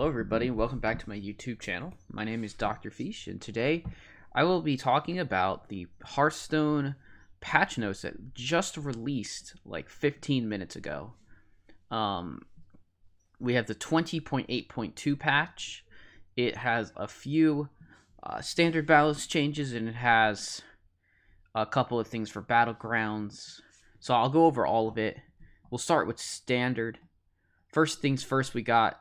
Hello everybody, welcome back to my YouTube channel. My name is Dr. Fish, and today I will be talking about the Hearthstone patch notes that just released like 15 minutes ago. We have the 20.8.2 patch. It has a few standard balance changes, and it has a couple of things for battlegrounds. So I'll go over all of it. We'll start with standard. First things first, we got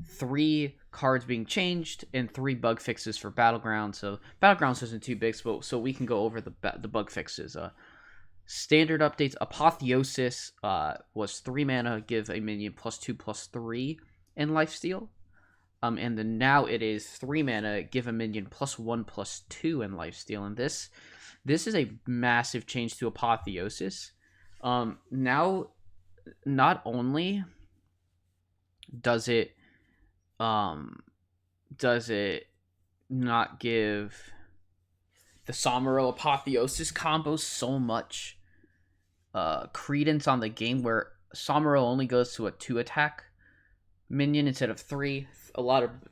3 cards being changed and 3 bug fixes for Battlegrounds. So Battlegrounds isn't too big, so we can go over the bug fixes. Standard updates: Apotheosis was 3 mana, give a minion +2/+3 in lifesteal. And then now it is 3 mana, give a minion +1/+2 in lifesteal. And this is a massive change to Apotheosis. Now, not only does it not give the Somero Apotheosis combo so much credence on the game, where Somero only goes to a 2 attack minion instead of 3.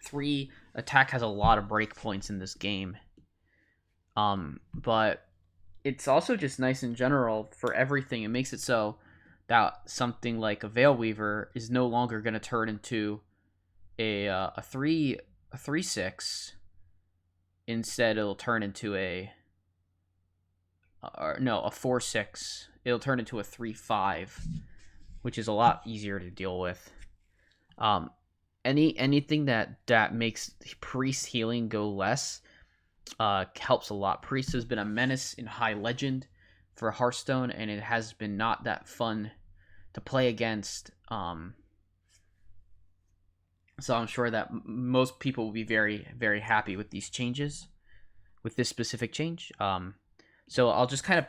3 attack has a lot of breakpoints in this game. But it's also just nice in general for everything. It makes it so that something like a Veil Weaver is no longer going to turn into a 3/6. Instead, it'll turn into a 4/6. It'll turn into a 3/5, which is a lot easier to deal with. Anything that makes priest healing go less helps a lot. Priest has been a menace in High Legend for Hearthstone, and it has been not that fun to play against. So I'm sure that most people will be very, very happy with these changes, with this specific change. So I'll just kind of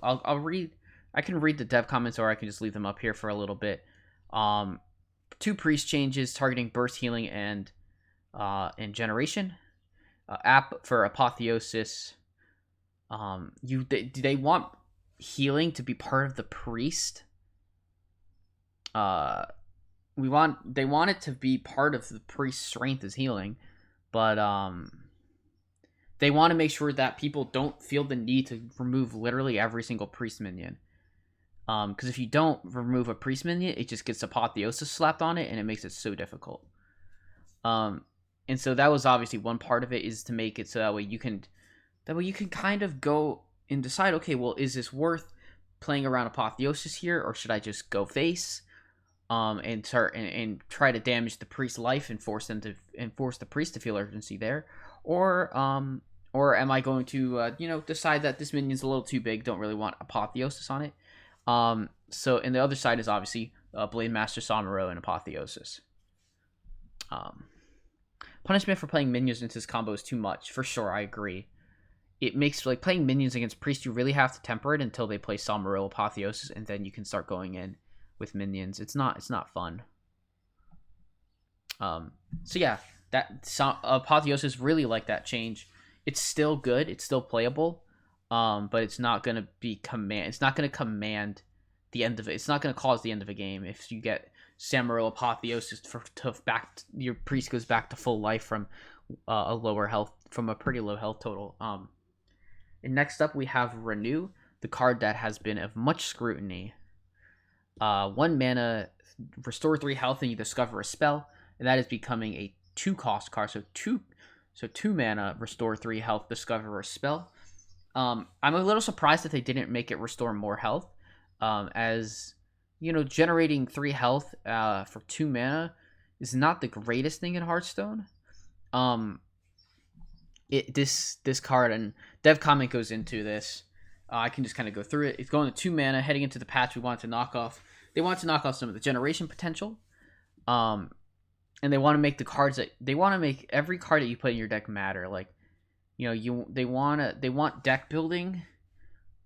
I'll read. I can read the dev comments, or I can just leave them up here for a little bit. 2 priest changes targeting burst healing and generation. App for Apotheosis. Do they want healing to be part of the priest? They want it to be part of the priest's strength is healing, but they want to make sure that people don't feel the need to remove literally every single priest minion. Because if you don't remove a priest minion, it just gets Apotheosis slapped on it, and it makes it so difficult. And so that was obviously one part of it, is to make it so that way you can kind of go and decide, okay, well, is this worth playing around Apotheosis here, or should I just go face? And try to damage the priest's life and force the priest to feel urgency there, or am I going to decide that this minion's a little too big, don't really want Apotheosis on it. So and the other side is obviously Blade Master Somero and Apotheosis. Punishment for playing minions into this combo is too much, for sure. I agree. It makes like playing minions against priest, you really have to temper it until they play Somero Apotheosis, and then you can start going in with minions. It's not fun. So yeah, Apotheosis really like that change. It's still good, it's still playable, but it's not gonna be it's not gonna command the end of it. It's not gonna cause the end of a game if you get Samuro Apotheosis your priest goes back to full life from a pretty low health total. And next up we have Renew, the card that has been of much scrutiny. 1 mana, restore 3 health, and you discover a spell, and that is becoming a 2-cost card. So 2 mana, restore 3 health, discover a spell. I'm a little surprised that they didn't make it restore more health, as generating 3 health for 2 mana is not the greatest thing in Hearthstone. This card, and dev comment goes into this. I can just kind of go through it. It's going to 2 mana. Heading into the patch, they want to knock off some of the generation potential. And they want to make every card that you put in your deck matter. Like, they want deck building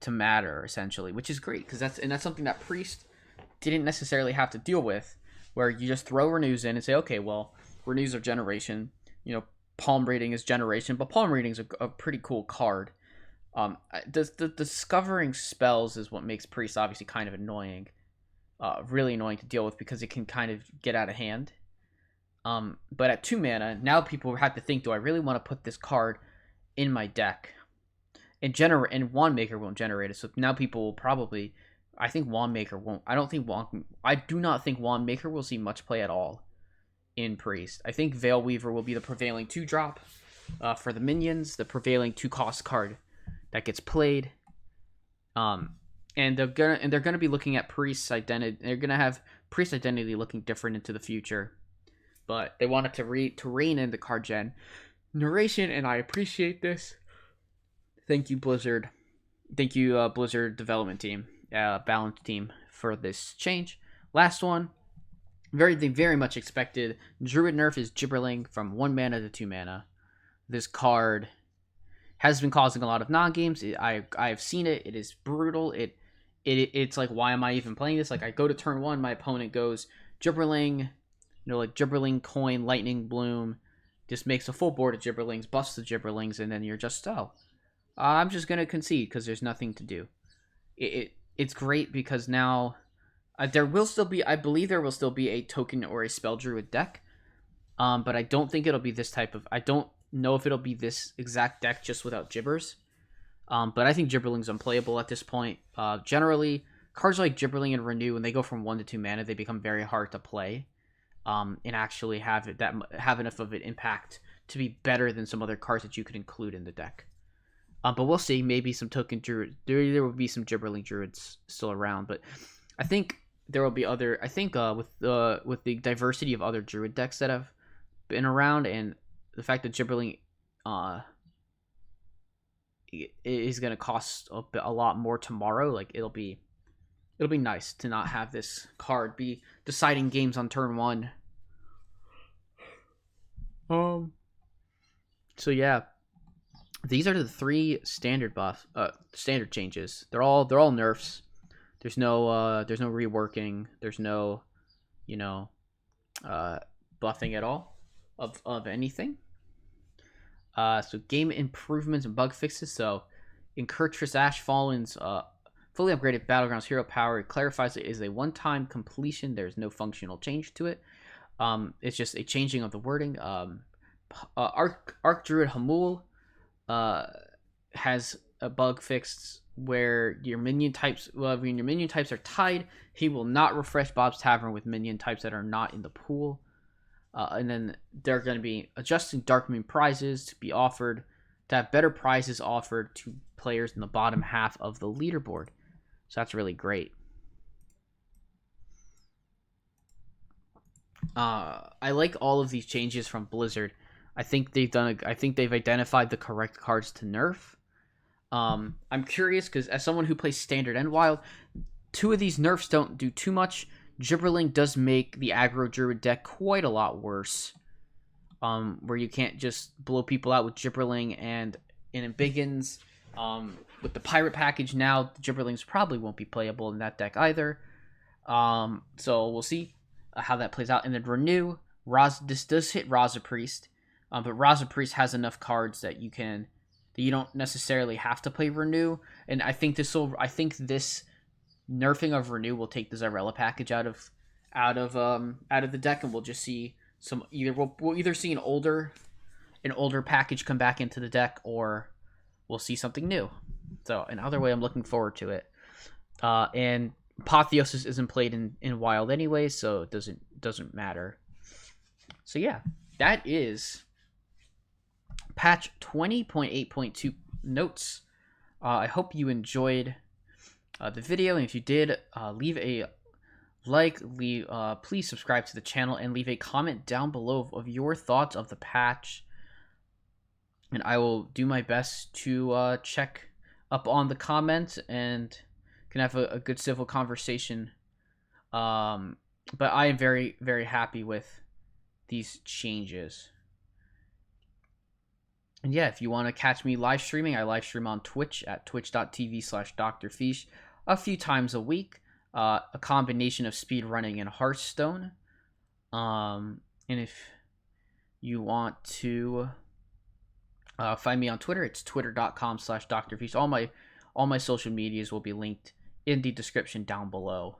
to matter, essentially, which is great, because that's something that Priest didn't necessarily have to deal with, where you just throw Renews in and say, okay, well, Renews are generation. Palm Reading is generation, but Palm Reading is a pretty cool card. The discovering spells is what makes Priest obviously kind of annoying, really annoying to deal with, because it can kind of get out of hand. But at 2 mana, now people have to think, do I really want to put this card in my deck? And Wand Maker won't generate it, so now people will probably, I think Wand Maker won't. I do not think Wand Maker will see much play at all in Priest. I think Veil Weaver will be the prevailing 2-drop for the minions, the prevailing 2-cost card that gets played. And they're gonna be looking at Priest's identity. They're gonna have Priest identity looking different into the future, but they wanted to rein in the card gen narration, and I appreciate this. Thank you, Blizzard. Thank you, Blizzard development team, balance team, for this change. Last one, very much expected. Druid nerf is Gibberling from 1 mana to 2 mana. This card has been causing a lot of non-games. I have seen it. It is brutal. It's like, why am I even playing this? Like, I go to turn 1, my opponent goes Gibberling, like Gibberling, Coin, Lightning Bloom, just makes a full board of Gibberlings, busts the Gibberlings, and then you're just, I'm just gonna concede because there's nothing to do. It's great because now there will still be, I believe there will still be a token or a spell druid deck, but I don't think it'll be this type of. I don't know if it'll be this exact deck just without Gibbers. But I think Gibberling's unplayable at this point. Generally, cards like Gibberling and Renew, when they go from 1 to 2 mana, they become very hard to play, and actually have enough of an impact to be better than some other cards that you could include in the deck. But we'll see. Maybe some token druid. There will be some Gibberling druids still around, but I think there will be other. I think with the diversity of other druid decks that have been around, and the fact that Gibberling is going to cost a lot more tomorrow, like it'll be nice to not have this card be deciding games on turn 1. So yeah. These are the 3 standard changes. They're all nerfs. There's no reworking. There's no, buffing at all of anything. So game improvements and bug fixes. So in Kurtrus Ashfallen's fully upgraded Battlegrounds hero power, it clarifies it is a one-time completion. There's no functional change to it. It's just a changing of the wording. Arc Druid Hamul has a bug fixed where your minion types, when your minion types are tied, he will not refresh Bob's Tavern with minion types that are not in the pool. And then they're going to be adjusting Dark Moon prizes to be offered, to have better prizes offered to players in the bottom half of the leaderboard. So that's really great. I like all of these changes from Blizzard. I think they've identified the correct cards to nerf. I'm curious because as someone who plays Standard and Wild, 2 of these nerfs don't do too much. Gibberling does make the aggro druid deck quite a lot worse, where you can't just blow people out with Gibberling and in Biggins. With the pirate package now, the Gibberlings probably won't be playable in that deck either. So we'll see how that plays out. And then Renew, this does hit Raza Priest, but Raza Priest has enough cards that you don't necessarily have to play Renew. And I think this nerfing of Renew will take the Zarella package out of the deck, and we'll just see we'll either see an older package come back into the deck, or we'll see something new. So in either way, I'm looking forward to it. And Apotheosis isn't played in Wild anyway, so it doesn't matter. So yeah, that is patch 20.8.2 notes. I hope you enjoyed the video, and if you did, leave a like, please subscribe to the channel, and leave a comment down below of your thoughts of the patch, and I will do my best to check up on the comments and can have a good civil conversation. But I am very, very happy with these changes. And yeah, if you want to catch me live streaming, I live stream on Twitch at twitch.tv/drfish a few times a week. A combination of speedrunning and Hearthstone. And if you want to find me on Twitter, it's twitter.com/drfish. All my social medias will be linked in the description down below.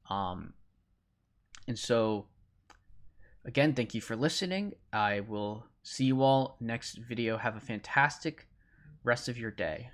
And so Again, thank you for listening. I will see you all next video. Have a fantastic rest of your day.